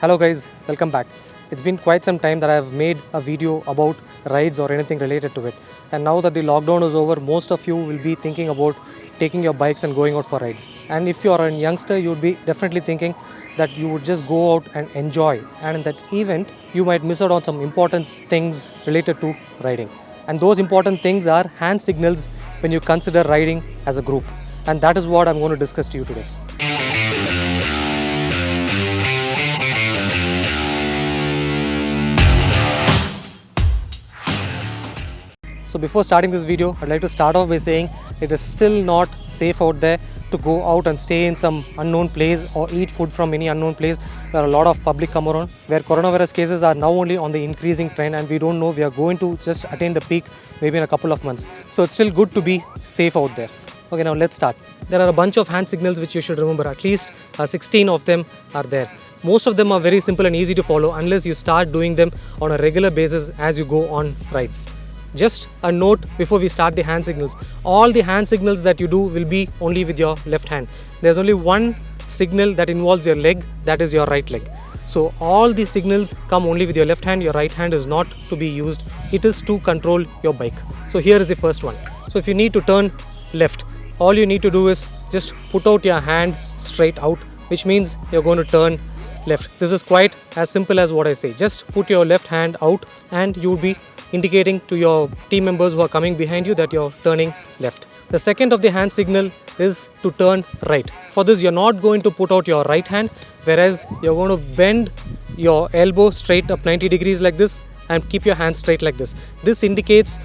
Hello guys, welcome back. It's been quite some time that I've made a video about rides or anything related to it. And now that the lockdown is over, most of you will be thinking about taking your bikes and going out for rides. And if you are a youngster, you would be definitely thinking that you would just go out and enjoy. And in that event, you might miss out on some important things related to riding. And those important things are hand signals when you consider riding as a group. And that is what I'm going to discuss to you today. So before starting this video, I'd like to start off by saying it is still not safe out there to go out and stay in some unknown place or eat food from any unknown place where a lot of public come around, where coronavirus cases are now only on the increasing trend and we don't know we are going to just attain the peak maybe in a couple of months. So it's still good to be safe out there. Okay, now let's start. There are a bunch of hand signals which you should remember. At least 16 of them are there. Most of them are very simple and easy to follow unless you start doing them on a regular basis as you go on rides. Just a note before we start the hand signals. All the hand signals that you do will be only with your left hand. There's only one signal that involves your leg, that is your right leg. So all the signals come only with your left hand. Your right hand is not to be used. It is to control your bike. So here is the first one. So if you need to turn left, all you need to do is just put out your hand straight out, which means you're going to turn left. This is quite as simple as what I say. Just put your left hand out and you'll be indicating to your team members who are coming behind you that you're turning left. The second of the hand signal is to turn right. For this, you're not going to put out your right hand, whereas you're going to bend your elbow straight up 90 degrees like this and keep your hand straight like this. This indicates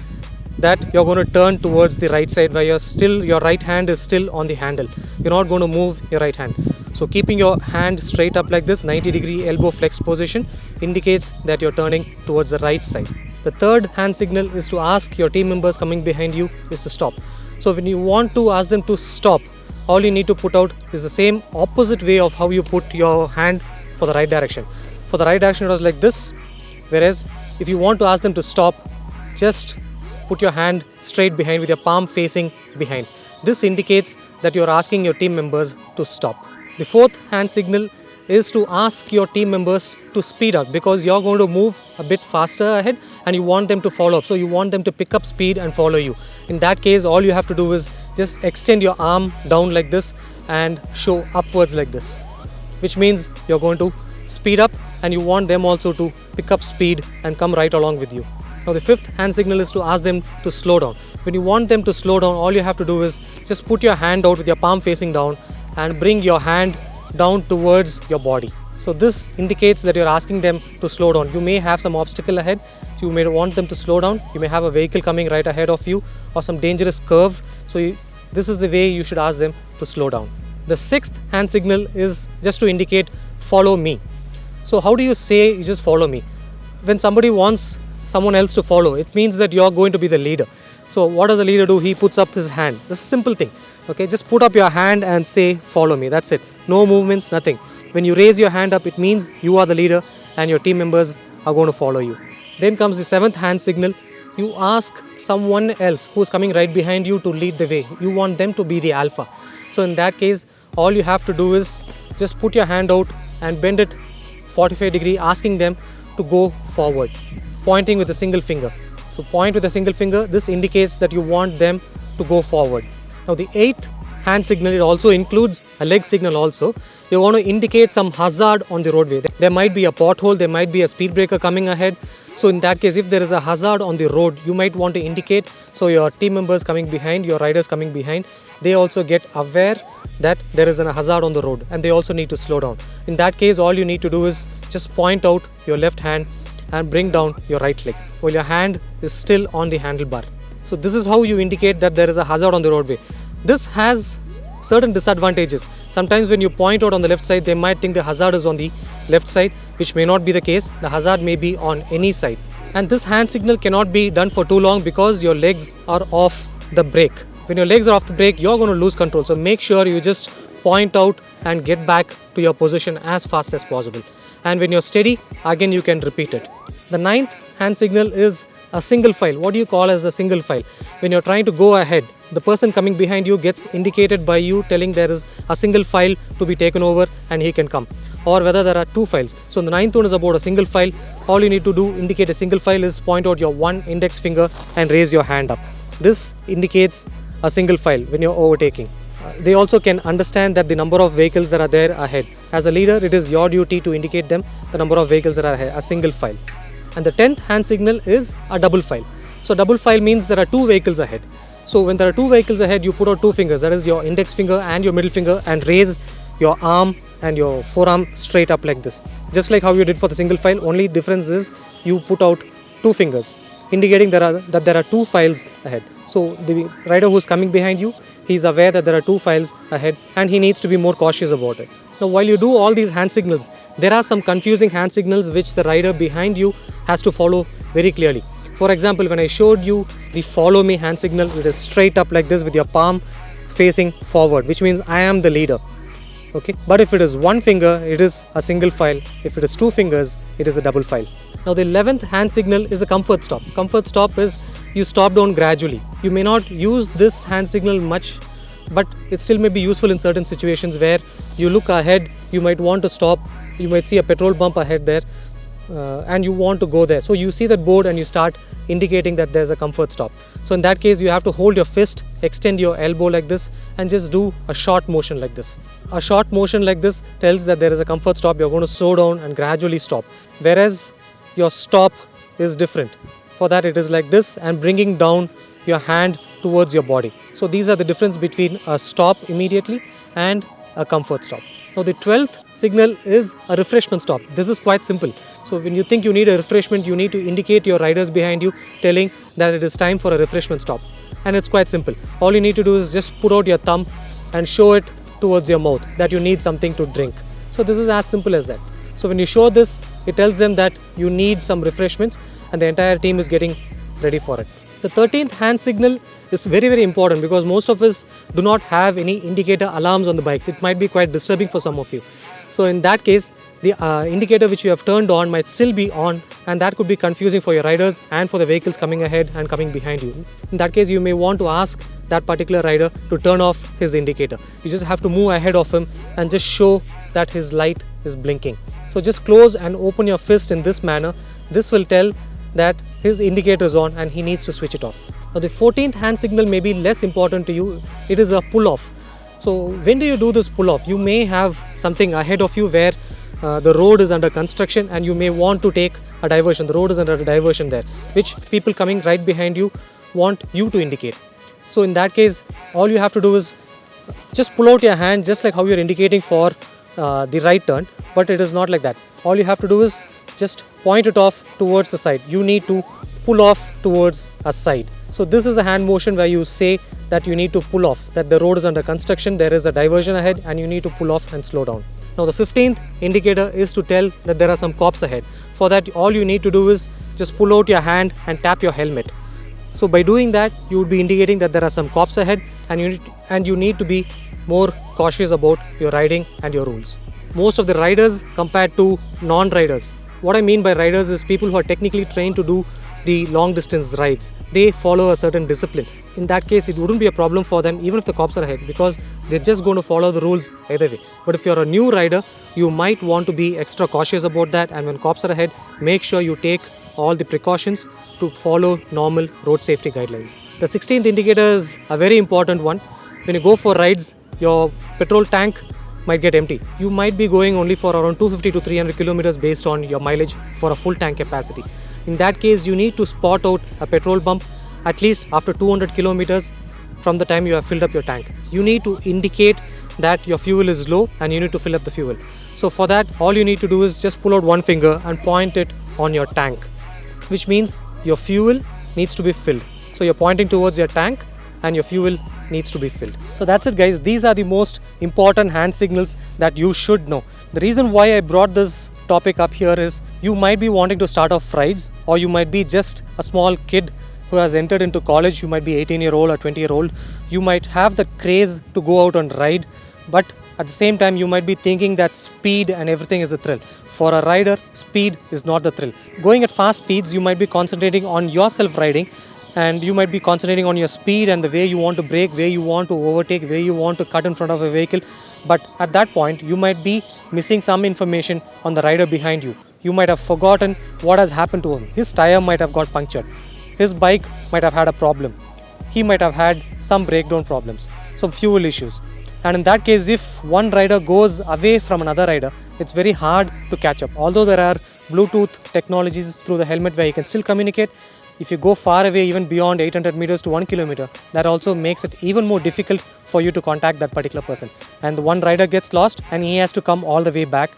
that you're going to turn towards the right side where your right hand is still on the handle. You're not going to move your right hand. So keeping your hand straight up like this, 90-degree elbow flex position indicates that you're turning towards the right side. The third hand signal is to ask your team members coming behind you is to stop. So when you want to ask them to stop, all you need to put out is the same opposite way of how you put your hand for the right direction. For the right direction it was like this, whereas if you want to ask them to stop, just put your hand straight behind with your palm facing behind. This indicates that you're asking your team members to stop. The fourth hand signal is to ask your team members to speed up because you're going to move a bit faster ahead and you want them to follow up. So you want them to pick up speed and follow you. In that case, all you have to do is just extend your arm down like this and show upwards like this, which means you're going to speed up and you want them also to pick up speed and come right along with you. Now the fifth hand signal is to ask them to slow down. When you want them to slow down, all you have to do is just put your hand out with your palm facing down and bring your hand down towards your body. So this indicates that you're asking them to slow down. You may have some obstacle ahead. You may want them to slow down. You may have a vehicle coming right ahead of you or some dangerous curve. So this is the way you should ask them to slow down. The sixth hand signal is just to indicate follow me. So how do you say you just follow me? When somebody wants someone else to follow, it means that you're going to be the leader. So what does the leader do? He puts up his hand. This is a simple thing. Okay, just put up your hand and say follow me. That's it. No movements, nothing. When you raise your hand up, it means you are the leader and your team members are going to follow you. Then comes the seventh hand signal. You ask someone else who's coming right behind you to lead the way. You want them to be the alpha. So in that case, all you have to do is just put your hand out and bend it 45 degrees, asking them to go forward, pointing with a single finger. So point with a single finger. This indicates that you want them to go forward. Now the eighth hand signal, it also includes a leg signal also. You want to indicate some hazard on the roadway. There might be a pothole, there might be a speed breaker coming ahead. So in that case, if there is a hazard on the road, you might want to indicate so your team members coming behind, your riders coming behind, they also get aware that there is a hazard on the road and they also need to slow down. In that case, all you need to do is just point out your left hand and bring down your right leg while your hand is still on the handlebar. So this is how you indicate that there is a hazard on the roadway. This has certain disadvantages. Sometimes when you point out on the left side, they might think the hazard is on the left side, which may not be the case. The hazard may be on any side. And this hand signal cannot be done for too long because your legs are off the brake. When your legs are off the brake, you're going to lose control. So make sure you just point out and get back to your position as fast as possible. And when you're steady, again you can repeat it. The ninth hand signal is a single file. What do you call as a single file? When you're trying to go ahead, the person coming behind you gets indicated by you telling there is a single file to be taken over and he can come. or whether there are two files. So the ninth one is about a single file. All you need to do, indicate a single file, is point out your one index finger and raise your hand up. This indicates a single file when you're overtaking. They also can understand that the number of vehicles that are there ahead. As a leader, it is your duty to indicate them the number of vehicles that are ahead, a single file. And the 10th hand signal is a double file. So double file means there are two vehicles ahead. So when there are two vehicles ahead, you put out two fingers, that is your index finger and your middle finger, and raise your arm and your forearm straight up like this. Just like how you did for the single file, only difference is you put out two fingers, indicating that there are two files ahead. So the rider who is coming behind you, he is aware that there are two files ahead and he needs to be more cautious about it. Now while you do all these hand signals, there are some confusing hand signals which the rider behind you has to follow very clearly. For example, when I showed you the follow me hand signal, it is straight up like this with your palm facing forward, which means I am the leader. Okay, but if it is one finger, it is a single file. If it is two fingers, it is a double file. Now the 11th hand signal is a comfort stop. Comfort stop is you stop down gradually. You may not use this hand signal much, but it still may be useful in certain situations where you look ahead, you might want to stop, you might see a petrol pump ahead there, and you want to go there. So you see that board and you start indicating that there's a comfort stop. So in that case, you have to hold your fist, extend your elbow like this, and just do a short motion like this. A short motion like this tells that there is a comfort stop. You're going to slow down and gradually stop. Whereas your stop is different. For that, it is like this and bringing down your hand towards your body. So these are the difference between a stop immediately and a comfort stop. Now the 12th signal is a refreshment stop. This is quite simple. So when you think you need a refreshment, you need to indicate your riders behind you, telling that it is time for a refreshment stop. And it's quite simple. All you need to do is just put out your thumb and show it towards your mouth that you need something to drink. So this is as simple as that. So when you show this, it tells them that you need some refreshments and the entire team is getting ready for it. The 13th hand signal is very, very important because most of us do not have any indicator alarms on the bikes. It might be quite disturbing for some of you. So in that case, the indicator which you have turned on might still be on, and that could be confusing for your riders and for the vehicles coming ahead and coming behind you. In that case, you may want to ask that particular rider to turn off his indicator. You just have to move ahead of him and just show that his light is blinking. So just close and open your fist in this manner. This will tell that his indicator is on and he needs to switch it off. Now the 14th hand signal may be less important to you. It is a pull off. So when do you do this pull off? You may have something ahead of you where the road is under construction and you may want to take a diversion. The road is under a diversion there, which people coming right behind you want you to indicate. So in that case, all you have to do is just pull out your hand just like how you're indicating for the right turn, but it is not like that. All you have to do is just point it off towards the side. You need to pull off towards a side. So this is the hand motion where you say that you need to pull off, that the road is under construction, there is a diversion ahead and you need to pull off and slow down. Now the 15th indicator is to tell that there are some cops ahead. For that, all you need to do is just pull out your hand and tap your helmet. So by doing that, you would be indicating that there are some cops ahead and you need to be more cautious about your riding and your rules. Most of the riders compared to non-riders. What I mean by riders is people who are technically trained to do the long distance rides. They follow a certain discipline. In that case, it wouldn't be a problem for them even if the cops are ahead because they're just going to follow the rules either way. But if you're a new rider, you might want to be extra cautious about that, and when cops are ahead, make sure you take all the precautions to follow normal road safety guidelines. The 16th indicator is a very important one. When you go for rides, your petrol tank might get empty. You might be going only for around 250 to 300 kilometers based on your mileage for a full tank capacity. In that case, you need to spot out a petrol pump at least after 200 kilometers from the time you have filled up your tank. You need to indicate that your fuel is low and you need to fill up the fuel. So for that, all you need to do is just pull out one finger and point it on your tank, which means your fuel needs to be filled. So you're pointing towards your tank and your fuel needs to be filled. So that's it, guys. These are the most important hand signals that you should know. The reason why I brought this topic up here is you might be wanting to start off rides, or you might be just a small kid who has entered into college. You might be 18-year-old or 20-year-old. You might have the craze to go out and ride, but at the same time you might be thinking that speed and everything is a thrill. For a rider, speed is not the thrill. Going at fast speeds, you might be concentrating on yourself riding, and you might be concentrating on your speed and the way you want to brake, where you want to overtake, where you want to cut in front of a vehicle. But at that point, you might be missing some information on the rider behind you. You might have forgotten what has happened to him. His tire might have got punctured. His bike might have had a problem. He might have had some breakdown problems, some fuel issues. And in that case, if one rider goes away from another rider, it's very hard to catch up. Although there are Bluetooth technologies through the helmet where you can still communicate, if you go far away, even beyond 800 meters to 1 kilometer, that also makes it even more difficult for you to contact that particular person. And the one rider gets lost and he has to come all the way back.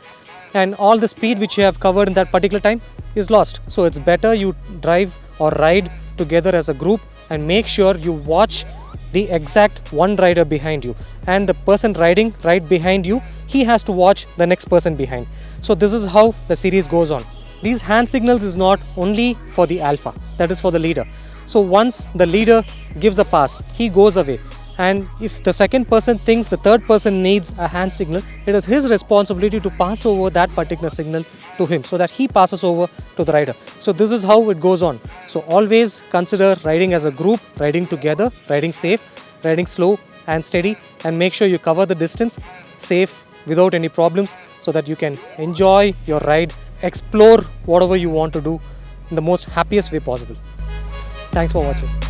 And all the speed which you have covered in that particular time is lost. So it's better you drive or ride together as a group and make sure you watch the exact one rider behind you. And the person riding right behind you, he has to watch the next person behind. So this is how the series goes on. These hand signals is not only for the alpha, that is for the leader. So once the leader gives a pass, he goes away. And if the second person thinks the third person needs a hand signal, it is his responsibility to pass over that particular signal to him so that he passes over to the rider. So this is how it goes on. So always consider riding as a group, riding together, riding safe, riding slow and steady, and make sure you cover the distance safe without any problems so that you can enjoy your ride, explore whatever you want to do in the most happiest way possible. Thanks for watching.